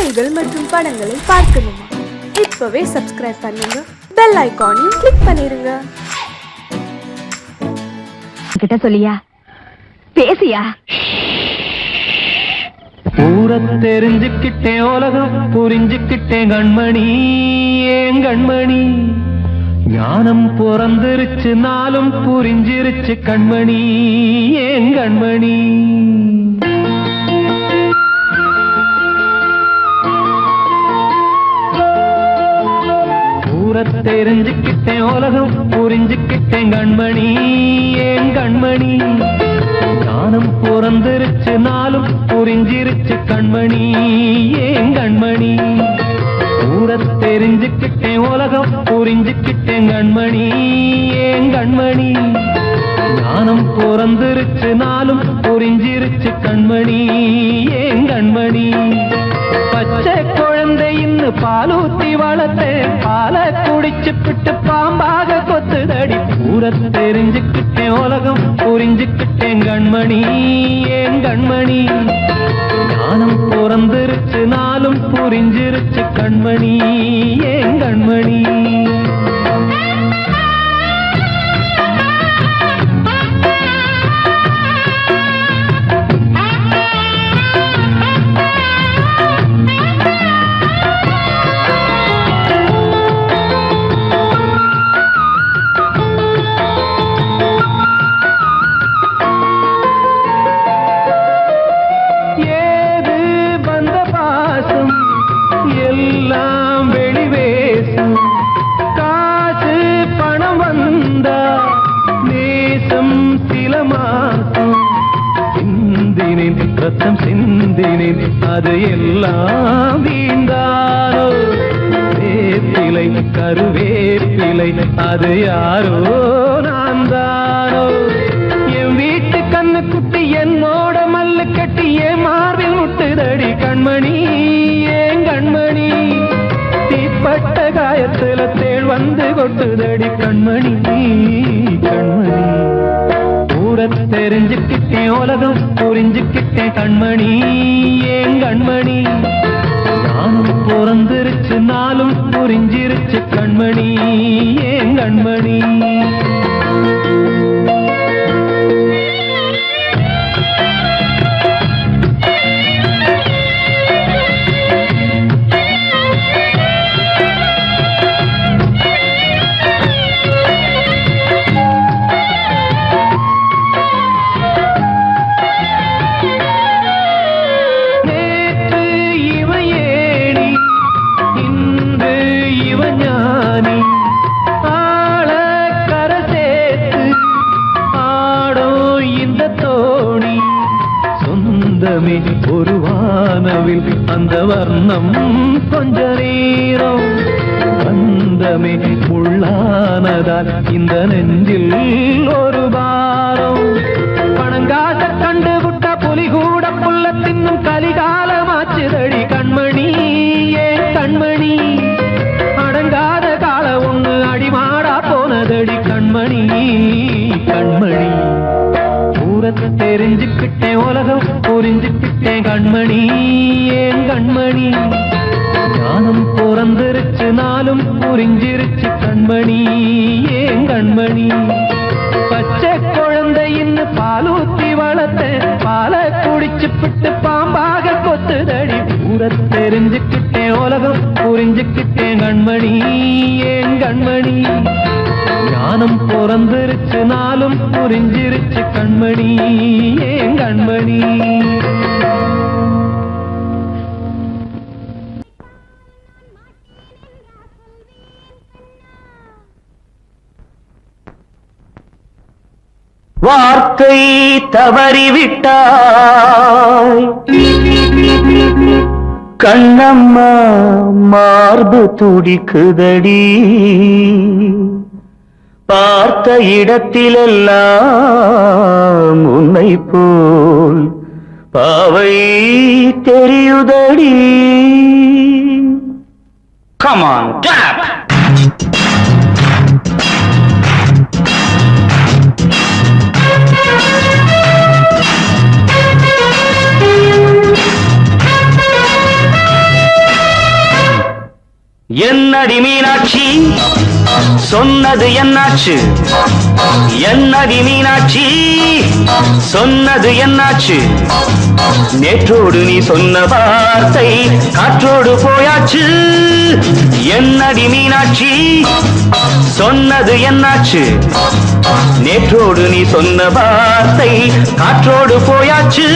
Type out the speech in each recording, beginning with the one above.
செய்திகள் மற்றும் படங்களை பார்க்கணுமா? இப்பவே சப்ஸ்கிரைப் பண்ணுங்க, பெல் ஐகானையும் கிளிக் பண்ணிருங்க. கிட்ட சொல்லியா பேசியா? ஊர தெரிஞ்சுக்கிட்டேன், உலகம் புரிஞ்சுக்கிட்டேன் கண்மணி, ஏன் கண்மணி. ஞானம் பிறந்திருச்சு, நாளும் புரிஞ்சிருச்சு கண்மணி, ஏன் கண்மணி. ஊர தெரிஞ்சுக்கிட்டேன், உலகம் புரிஞ்சுக்கிட்டேன் கண்மணி, ஏன் கண்மணி. ஞானம் பிறந்திருச்சு, நாளும் புரிஞ்சிருச்சு கண்மணி, ஏன் கண்மணி. ஊர தெரிஞ்சுக்கிட்டேன், உலகம் புரிஞ்சுக்கிட்டேன் கண்மணி, ஏன் கண்மணி. ஞானம் பிறந்திருச்சு, நாளும் புரிஞ்சிருச்சு கண்மணி, ஏன் கண்மணி. பச்சை குழந்தை இன்னும் பாலூத்தி வளர்த்தேன், பாலை குடிச்சு பிட்டு பாம்பாக கொத்துதடி. ஊர தெரிஞ்சுக்கிட்டேன், உலகம் புரிஞ்சுக்கிட்டேன் கண்மணி, ஏன் கண்மணி. ஞானம் பிறந்திருச்சு, நாளும் புரிஞ்சிருச்சு கண்மணி, ஏன் கண்மணி. ரத்தம் சிந்தினேன், அது எல்லாம் வீண்டாரோ. வேப்பிலை கருவேப்பிலை, அது யாரோ நான் தானோ. என் வீட்டு கண்ணு குட்டி என்னோட மல்லு கட்டி என் மார்பில் முட்டுதடி கண்மணி, ஏன் கண்மணி. தீப்பட்ட காயத்துல தேள் வந்து கொட்டுதடி கண்மணி, கண்மணி. ஊர தெரிஞ்சுக்கிட்டேன், உலகம் புரிஞ்சுக்கிட்டேன் கண்மணி, ஏன் கண்மணி. ஞானம் பிறந்திருச்சு, நாளும் புரிஞ்சிருச்சு கண்மணி, ஏன் கண்மணி. ஒரு வானவில் அந்த வர்ணம் கொஞ்ச நேரம் வந்தமே உள்ளானதால் இந்த நெஞ்சில் ஒரு பாரம். பணங்காச கண்டு விட்ட புலி கூட புல்ல தின்னும் கலிகாலமாச்சுதடி கண்மணி, ஏன் கண்மணி. அடங்காத கால ஒண்ணு அடிமாடா போனதடி கண்மணி, கண்மணி. தெரிஞ்சுக்கிட்டேன், உலகம் புரிஞ்சுக்கிட்டேன் கண்மணி, ஏன் கண்மணி. ஞானம் பிறந்திருச்சு, நாளும் புரிஞ்சிருச்சு கண்மணி, ஏன் கண்மணி. பச்சை குழந்தை இன்னும் பாலூத்தி வளர்த்தேன், பாலை குடிச்சு பிட்டு பாம்பாக கொத்துதடி. ஊர தெரிஞ்சுக்கிட்டேன், உலகம் புரிஞ்சுக்கிட்டேன் கண்மணி, ஏன் கண்மணி. ஞானம் பிறந்திருச்சு, நாளும் புரிஞ்சிருச்சு கண்மணி, ஏன் கண்மணி. வார்த்தை தவறிவிட்டாய் கண்ணம்மா, மார்பு துடிக்குதடி. பார்த்த இடத்திலெல்லாம் உன்னை போல் பாவை தெரியுதடி. Come on, tap! என்னடி மீனாட்சி சொன்னது என்னாச்சு? என்னடி மீனாட்சி சொன்னது என்னாச்சு? நேற்றோடு நீ சொன்ன வார்த்தை காற்றோடு போயாச்சு. என்னடி மீனாட்சி சொன்னது என்னாச்சு? நேற்றோடு நீ சொன்ன வார்த்தை காற்றோடு போயாச்சு.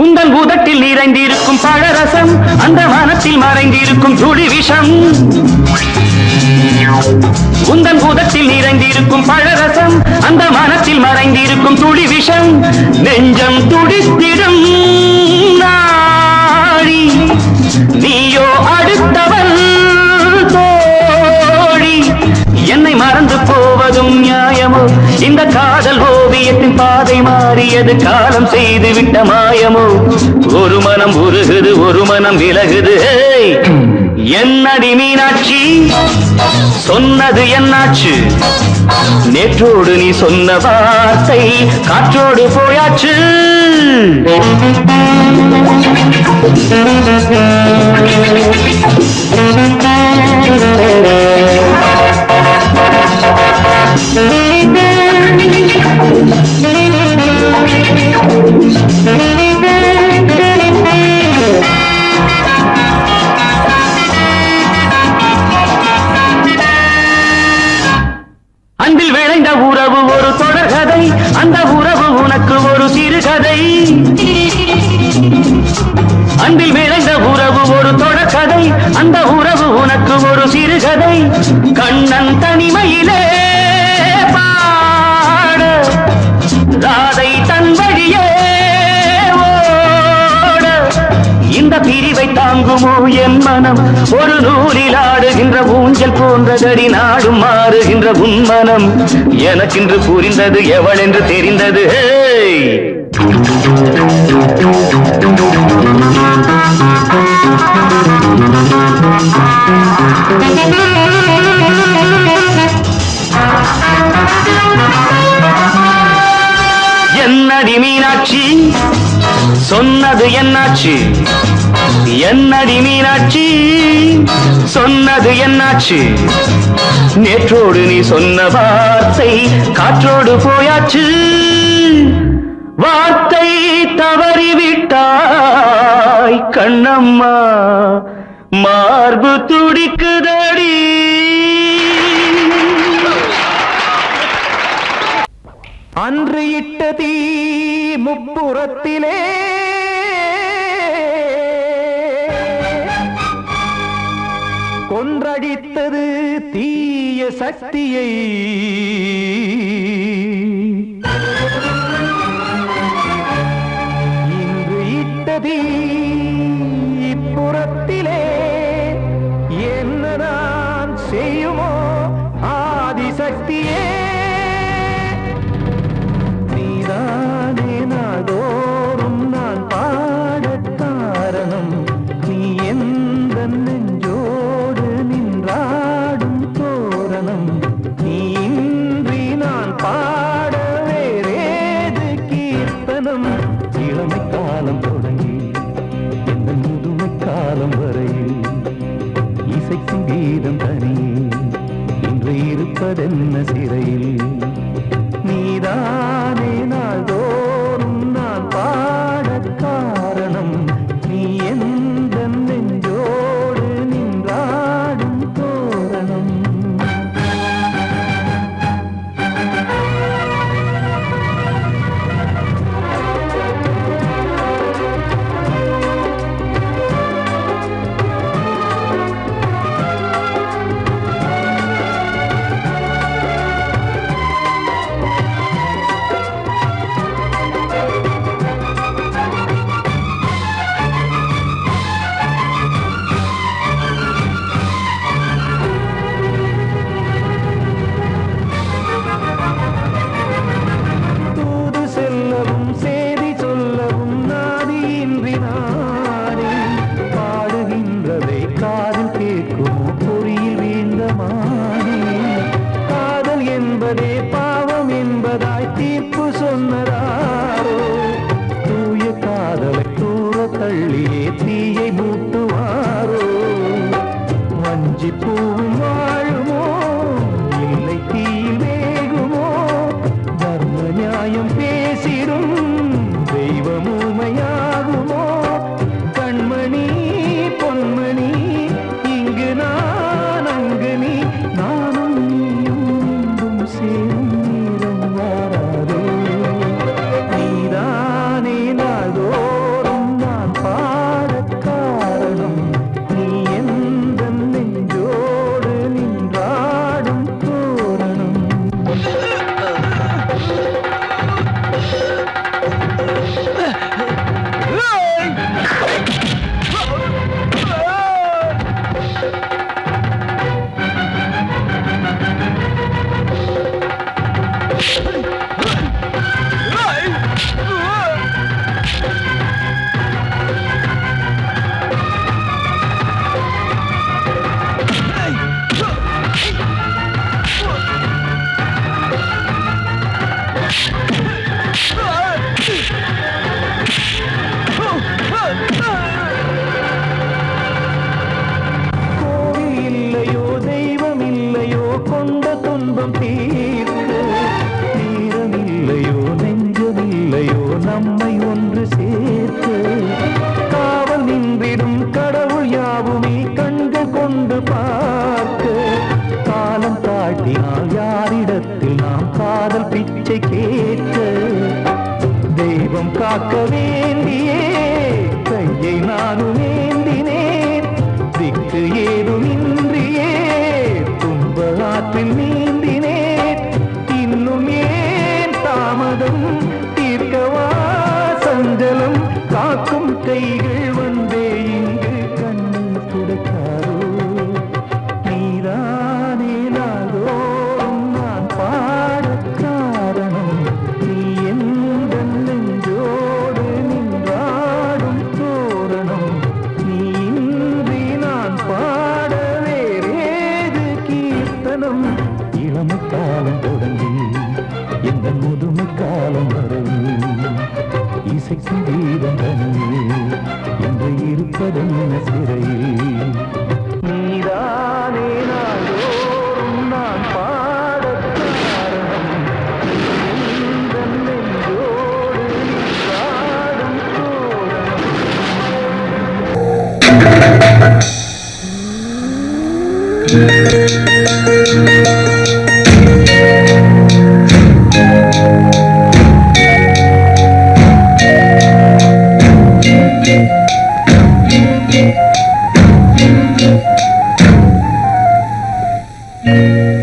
உந்தன் உதட்டில் நிறைந்திருக்கும் பழரசம் அந்த மனத்தில் மறைந்திருக்கும் துளி விஷம். உந்தன் உதட்டில் நிறைந்திருக்கும் பழரசம் அந்த மனத்தில் மறைந்திருக்கும் துளி விஷம். நெஞ்சம் துடித்திடும் நாடி நீயோ அடுத்தவள் தோழி. என்னை மறந்து போவதும் நியாயமோ? இந்த காதல் ஓவியத்தின் பாதை மாறியது காலம் செய்து விட்ட மாயமோ? ஒரு மனம் உருகுது ஒரு மனம் விலகுது. என்னடி மீனாட்சி சொன்னது என்னாச்சு? நேற்றோடு நீ சொன்ன வார்த்தை காற்றோடு போயாச்சு. அன்பில் விளைந்த உறவு ஒரு தொடர்கதை, அந்த உறவு உனக்கு ஒரு சிறுகதை. அன்பில் விளைந்த உறவு ஒரு தொடர்கதை, அந்த உறவு உனக்கு ஒரு சிறுகதை. கண்ணன் தனிமையிலே பாட ராதை தன் வழியே ஓட. இந்த பிரிவை தாங்குமோ என் மனம்? ஒரு நூலில் ஆடுகின்ற ஊஞ்சல் போன்றதடி நாடும் மாறுகின்ற உன்மனம். எனக்கென்று புரிந்தது எவள் என்று தெரிந்தது. என்னடி மீனாட்சி சொன்னது என்னாச்சு? என்னடி மீனாட்சி சொன்னது என்னாச்சு? நேற்றோடு நீ சொன்ன வார்த்தை காற்றோடு போயாச்சு. வார்த்தை தவறிவிட்டாய் கண்ணம்மா, மார்பு துடிக்குதடி. அன்று இட்ட தீ முப்புறத்திலே கொன்றடித்தது தீய சக்தியை. இன்று இட்ட தீ இப்புறத்திலே என்ன நான் செய்யுமோ ஆதிசக்தியே. நீதானே நாள்தோறும் நான் பாடக் காரணம். நீ எந்த நெஞ்சோடு நின்றாடும் தோரணம். நீ இன்றி நான் பாட வேறேது கீர்த்தனம். இளமை காலம் தொடங்கி எந்த முதுமை காலம் வரையில் இசைக்கும் கீதம் தனியே இன்று இருப்பதென்ன சிறையில். நீதானே நாள்தோறும் நான் பாடக் காரணம். நீ எந்த நெஞ்சோடு நின்றாடும் தோரணம். வஞ்சி பூவும் வாழுமோ இல்லை தீயில் வேகுமோ தர்ம நியாயம் பேசிடும் தெய்வம் ஊமையாகுமோ கண்மணி பொன்மணி இங்கு நான் அங்கு நீ நானும் நீயும் மீண்டும் சேரும் நேரம் வாராதோ நீதானே நாள்தோறும் நான் பாடக் காரணம் நீ எந்த நெஞ்சோடு நின்றாடும் தோரணம் கோவில் இல்லையோ தெய்வம் இல்லையோ கொண்ட துன்பம் தீர்க்க தீரம் இல்லையோ நெஞ்சம் இல்லையோ நம்மை ஒன்று சேர்க்க காவல் நின்றிடும் கடவுள் யாவுமே கண்கள் கொண்டு பார்க்க காலம் தாட்டினால் யாரிடத்தில் நாம் காதல் பிச்சை கேட்க தெய்வம் காக்க வேண்டியே கையை நானும் ஏந்தினேன் திக்கு ஏதுமின்றியே துன்ப ஆற்றில் நீந்தினேன் இன்னும் ஏன் தாமதம் தீர்க்கவா சஞ்சலம் காக்கும் கைகள் வந்தே இங்கு கண்ணீர் துடைக்காதோ நீதானே நாள்தோறும் நான் பாடக் காரணம் நீ எந்த நெஞ்சோடு நின்றாடும் தோரணம் நீ இன்றி நான் பாட வேறேது கீர்த்தனம் இளமை காலம் தொடங்கி எந்த முதுமை காலம் வரை இசைக்கும் கீதம் தனியே என்று இருப்பதென்ன சிறையில் நீதானே நாள்தோறும் நான் பாடக் காரணம் எந்த நெஞ்சோடு நின்றாடும் தோரணம்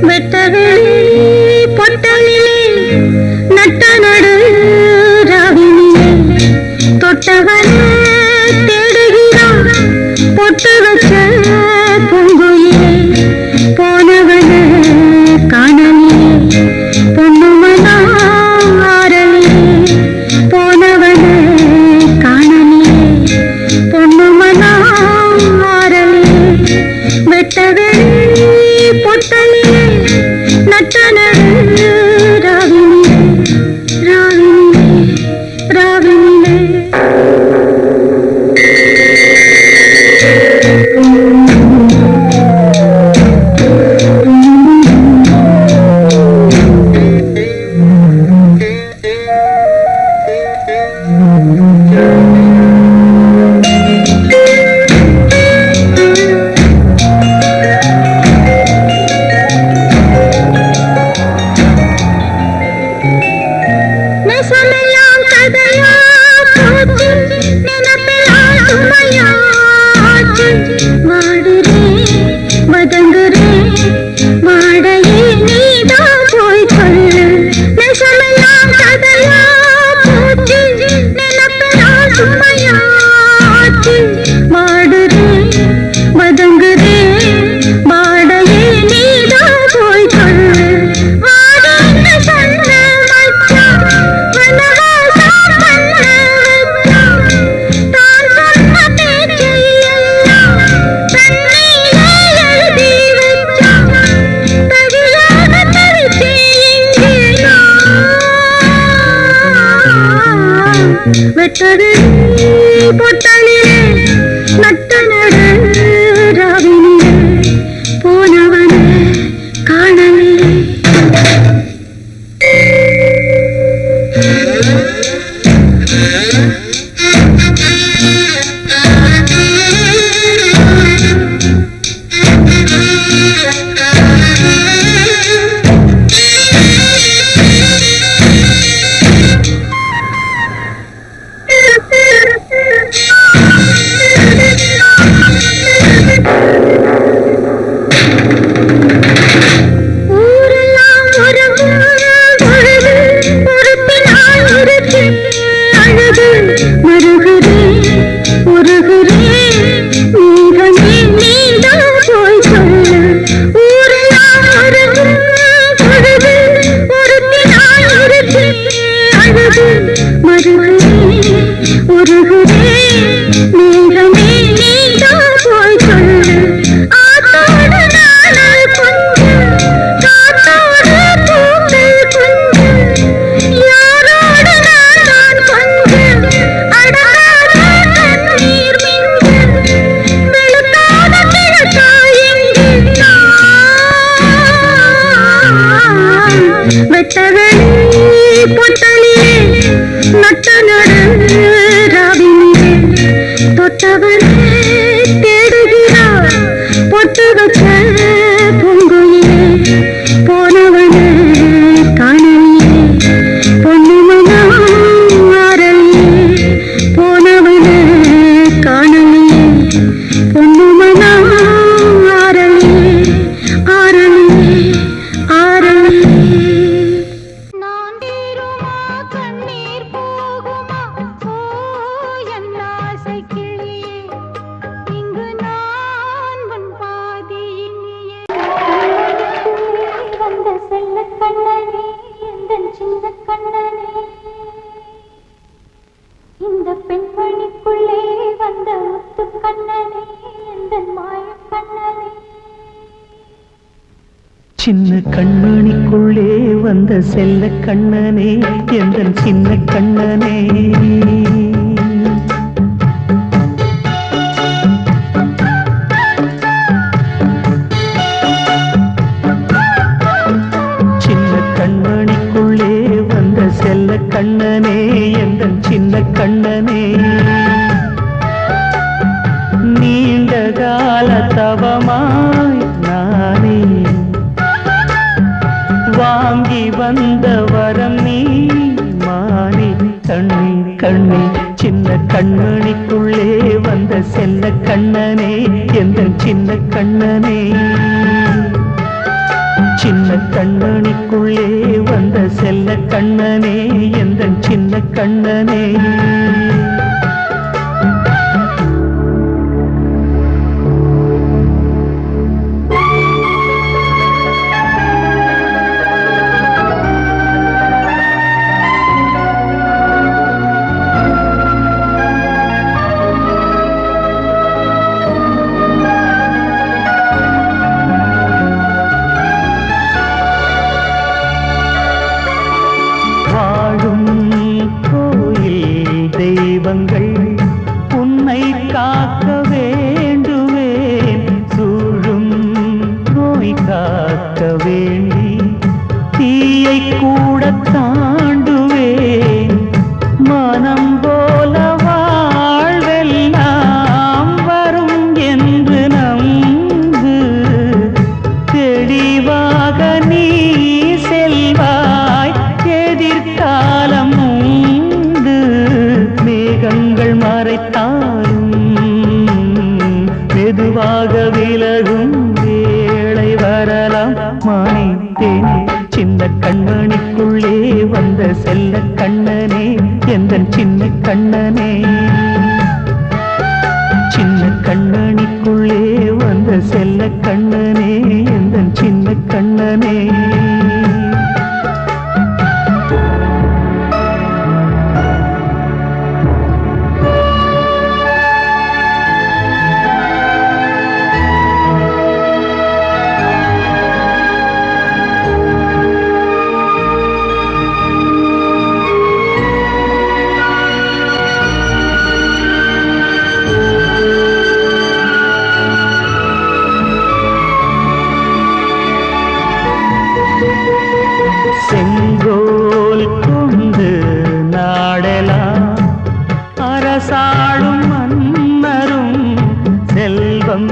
வெட்டவெளி பொட்டலிலே நட்ட நடு ராவினிலே தொட்டவனே தேடுகிறான் பொட்டு வச்ச பூங்குயிலே போனவனே காணலியே பொண்ணுமனா ஆரலியே போனவனே காணலியே பொண்ணுமனா ஆரலியே வெட்டவெளி பொட்டலிலே நட்ட நடு ராவினிலே ராவினிலே ராவினிலே வெட்டவெளி பொட்டலிலே நட்ட நடு ராவினிலே தொட்டவனே தேடுகிறார் பொட்டு வச்ச பூங்குயிலே போனவனே காணலியே பொன்னுமனா ஆரலியே போனவனே காணலியே பொன்னுமனா ஆரலியே ஆரலியே ஆரலியே நான் தீருமா கண்ணீர் போகுமா ஓ என் ஆசை கிளியே இங்கு நான் உன் பாதி வந்த செல்ல கண்ணனே எந்தன் சின்ன கண்ணனே இந்த பெண்மணிக்குள்ளே வந்த முத்து கண்ணனே எந்தன் மாய கண்ணனே சின்ன கண்மணிக்குள்ளே வந்த செல்ல கண்ணனே எந்தன் சின்ன கண்ணனே சின்ன கண்மணிக்குள்ளே வந்த செல்ல கண்ணனே எந்தன் சின்ன கண்ணனே நீண்ட கால தவமாய் நானே வாங்கி வந்த வரம் நீ மானே கண்ணே கண்ணே சின்ன கண்மணிக்குள்ளே வந்த செல்ல கண்ணனே எந்தன் சின்ன கண்ணனே சின்ன கண்மணிக்குள்ளே வந்த செல்ல கண்ணனே எந்தன் சின்ன கண்ணனே வாழும் கோயில் தெய்வங்கள் உன்னை காக்க வேண்டுவேன் சூழும் நோய் காக்க வேண்டி தீயை கூட தாண்டுவேன் மனம் போல வாழ்வெல்லாம் வரும் என்று நம்பு தெளிவாக நீ செல்வாய் எதிர்காலம் உண்டு மேகங்கள் மறைத்தாலும் மெதுவாக விலகும் வேளை வரலாம் மானே தேனே சின்ன கண்மணிக்குள்ளே வந்த செல்ல கண்ணனே எந்தன் சின்ன கண்ணனே சின்ன கண்மணிக்குள்ளே வந்த செல்ல கண்ணனே எந்தன் சின்ன கண்ணனே செங்கோல் கொண்டு நாடலாம் அரசாளும் மன்னரும் செல்வம்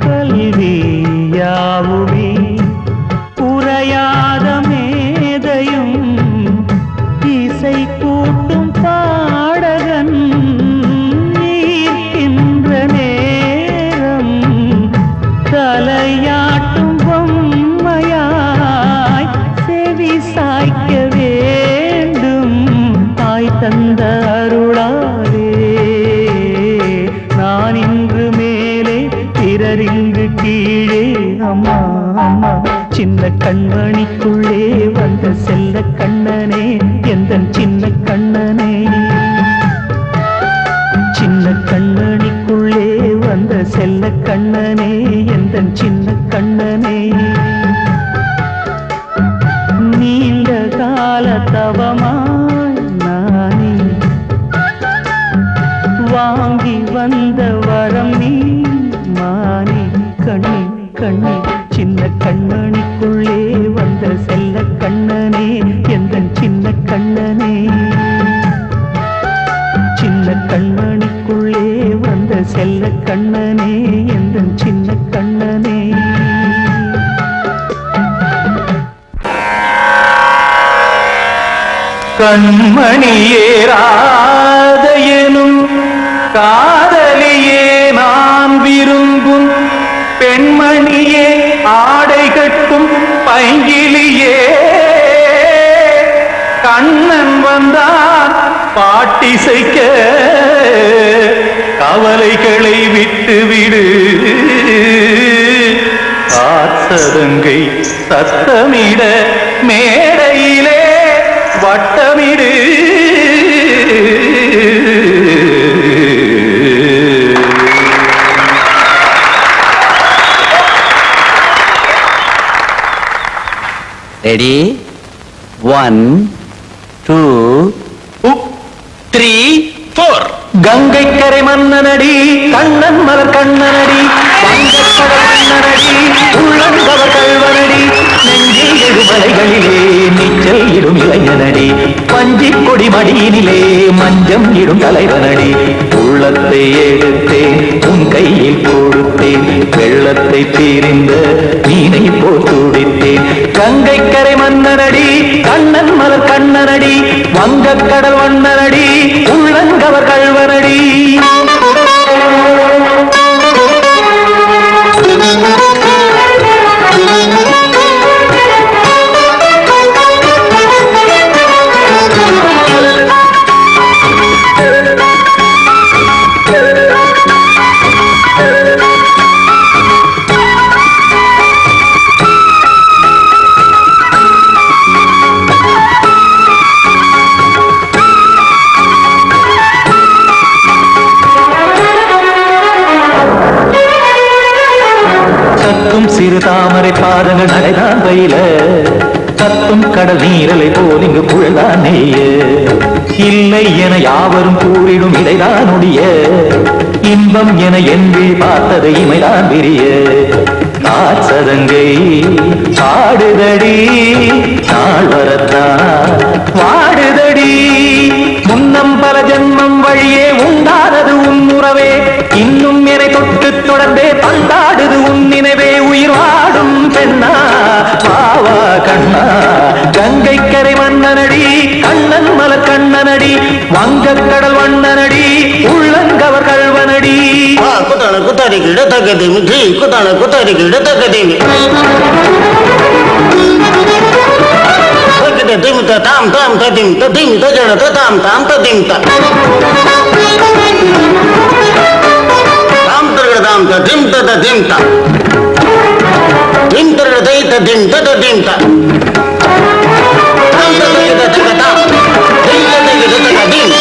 கல்வி யாவுமே உரையாத மேதையும் இசை கூட்டும் பாடகன் ஈர்க்கின்ற நேரம் தலையாட்டும் பொம்மையாய் செவி சாய்க்க வேண்டும் தாய் தந்த அருளாலே நான் இன்று மேலே பிறரிங்கு கீழே அம்மா அம்மா சின்ன கண்மணிக்குள்ளே வந்த செல்ல கண்ணனே எந்தன் சின்ன கண்ணனே சின்ன கண்மணிக்குள்ளே வந்த செல்ல கண்ணனே எந்தன் சின்ன கண்ணனே நீண்ட கால தவமாய் நானே வாங்கி வந்த வரம் நீ மானே கண்ணே கண்ணே சின்ன கண்மணிக்குள்ளே வந்த செல்ல கண்ணனே கண்மணியேராத எனும் காதலியே நான் விரும்பும் பெண்மணியே ஆடை கட்டும் பைங்கிலியே கண்ணன் வந்தான் பாட்டிசைக்க கவலைகளை விட்டுவிடு ஆசதங்கை சத்தமிட மேடையிலே வட்டமிடு ரெடி 1 2 3 4 கங்கை கரை மன்னனடி கண்ணன் மலர் கண்ணனடி வங்கக்கடல் மன்னனடி உள்ளங்கவர் கல்வனடி நெஞ்சில் எழுமலைகளிலே நீச்சல் இடும் இளைஞனடி பஞ்சிக் கொடி மடியினிலே மஞ்சம் இடும் தலைவனடி உள்ளத்தை எடுத்தேன் உன் கையில் கொடுத்தேன் வெள்ளத்தை தீரிந்த மீனை போல் துடித்தேன் கங்கை கரை மன்னனடி கண்ணன் மலர் கண்ணனடி வங்கக்கடல் வண்ணனடி உள்ளங்கவர் கல்வனடி சிறு தாமரை பாதங்கள் நடைதான் பயில கத்தும் கடல் நீரலை போல் இங்கு புழதான் நெய்ய இல்லை என யாவரும் கூறிடும் இடைதான் ஒடிய இன்பம் என என்பி பார்த்தது இமைதான் விரிய காசதங்கை பாடுதடி நாள் வரத்தான் வாடுதடி முன்னம் பல ஜென்மம் வழியே உண்டானது உன் உறவே இன்னும் என்னை தொட்டு தொடர்ந்தே பந்தாடுது உன் நினைவே உயிர் வாடும் பெண்ணா பாவா கண்ணா கங்கை கரை மன்னனடி கண்ணன் மலர் கண்ணனடி வங்கக்கடல் வண்ணனடி உள்ளங்கவர் கல்வனடி குத்தான குத்தாரி கிட தக்கதேமி ஜி குத்தான குத்தாரி கிட தக்கதேமி திமித்த தாம் தாம் ததிம் ததிம் தஜன தாம் தாம் ததிம் தாம் தாம் ததிம் ததிம் தாம் திம் தர தை ததிம் ததிம் தாம் தாம் ததிம் ததிம் தாம் திம் ததிம் ததிம்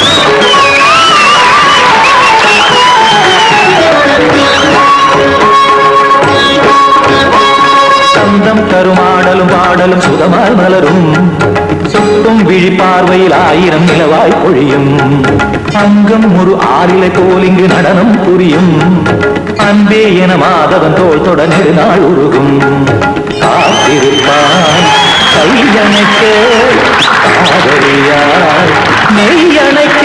சந்தம் தருமாடலும் பாடலும் சுதமால் மலரும் சுட்டும் விழி பார்வையில் ஆயிரம் நிலவாய் பொழியும் அங்கம் ஒரு ஆறிலை போல் இங்கு நடனம் புரியும் அன்பே என மாதவன் தோள் தொட நெடுநாள் உருகும் காத்திருப்பான் கையணைக்க காதலியார் நெய்யணைக்க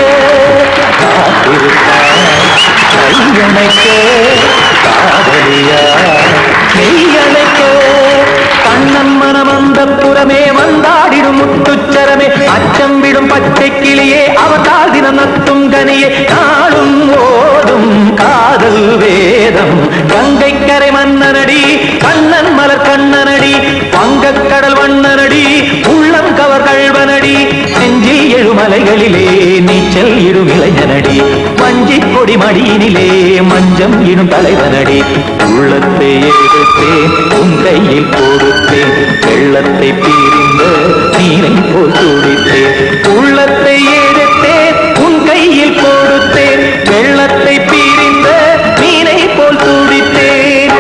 காத்திருப்பான் கையணைக்க காதலியார் நெய்யணைக்க கண்ணன் மனம் அந்த புறமே வந்தாடிடும் முத்துச்சரமே அச்சம் விடும் பச்சை கிளியே அவதால் தினம் நத்தும் கனியே நாளும் ஓடும் காதல் வேதம் கங்கை கரை மன்னனடி கண்ணன் மலர் கண்ணனடி வங்கக்கடல் வண்ணனடி உள்ளம் கவர் கல்வனடி நெஞ்சில் எழுமலைகளிலே நீச்சல் இடும் இளைஞனடி வஞ்சிக் கொடி மடியினிலே மஞ்சம் இடும் தலைவனடி உள்ளத்தை எடுத்தேன் உன் கையில் கொடுத்தேன் வெள்ளத்தை பீரிந்த நீரை போல் துடித்தேன் உள்ளத்தை எடுத்தேன் உன் கையில் கொடுத்தேன் வெள்ளத்தை பீரிந்த நீரை போல் துடித்தேன்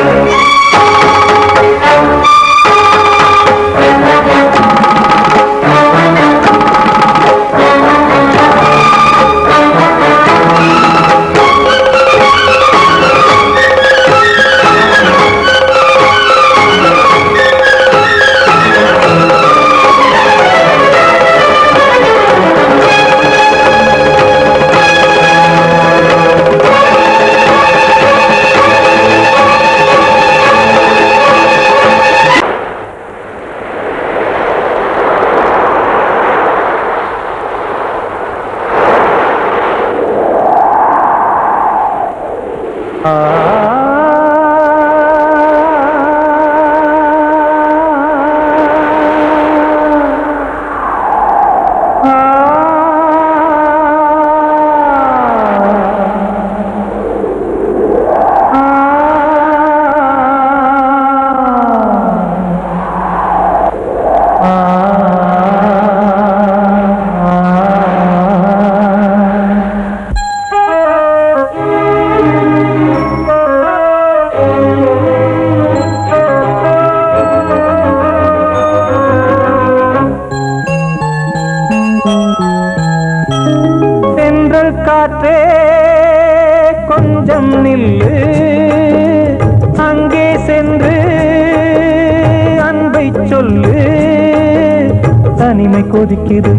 தனிமை கொதிக்குது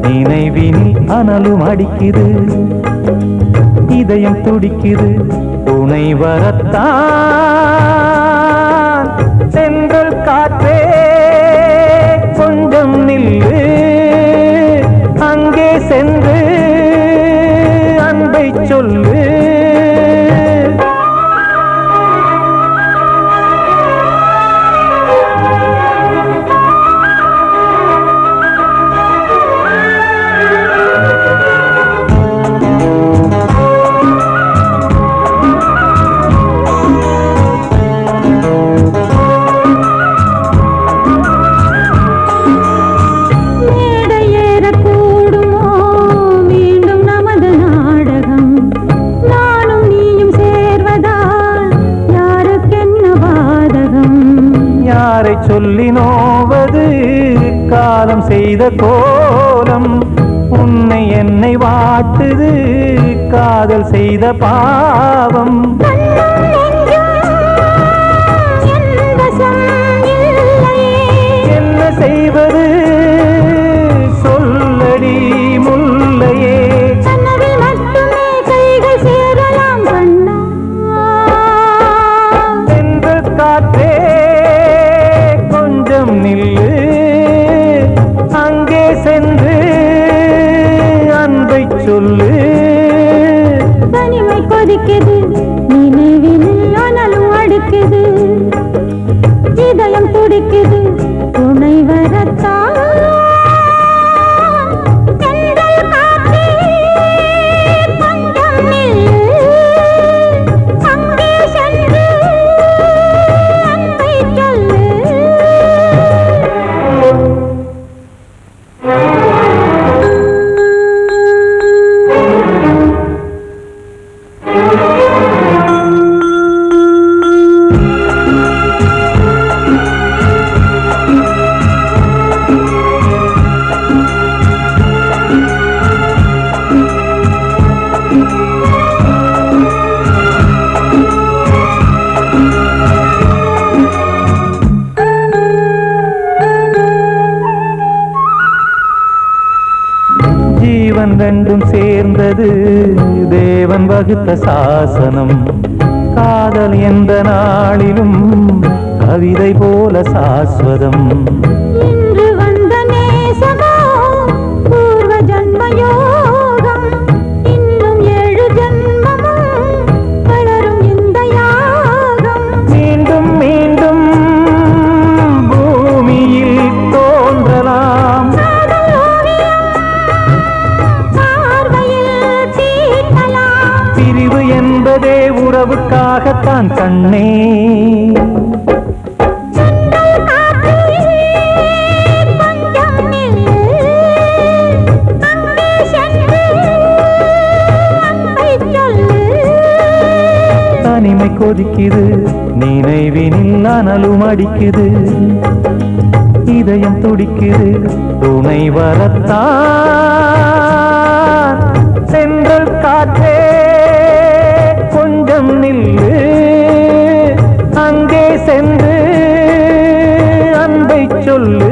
நினைவினில் அனலும் அடிக்குது இதயம் துடிக்குது துணை வரத்தான் செங்கல் காற்றே கொஞ்சம் நில்லு அங்கே சென்று அன்பை சொல்லு சொல்லி நோவது காலம் செய்த கோலம் உன்னை என்னை வாட்டுது காதல் செய்த பாவம் என்ன செய்வது சொல்லடி முல்லையே சென்று காற்றே நில்லு அங்கே சென்று அன்பை சொல்லு தனிமை கொதிக்குது நினைவில் அனலும் அடிக்குது இதயம் துடிக்குது துணை வரத்தான் ரெண்டும் சேர்ந்தது தேவன் வகுத்த சாசனம் காதல் எந்த நாளிலும் கவிதை போல சாஸ்வதம் இன்று வந்த நேசமோ பூர்வ ஜன்ம யோகம் இன்னும் 7 ஜன்மமும் வளரும் இந்த யாகம் மீண்டும் மீண்டும் பூமியில் தோன்றலாம் பிரிவு என்பதே உறவுக்காகத்தான் கண்ணே தனிமை கொதிக்குது நினைவினில் அனலும் அடிக்குது இதயம் துடிக்குது துணை வரத்தான் சென்றல் காற்றே கொஞ்சம் நில்லு அங்கே சென்று அன்பை சொல்லு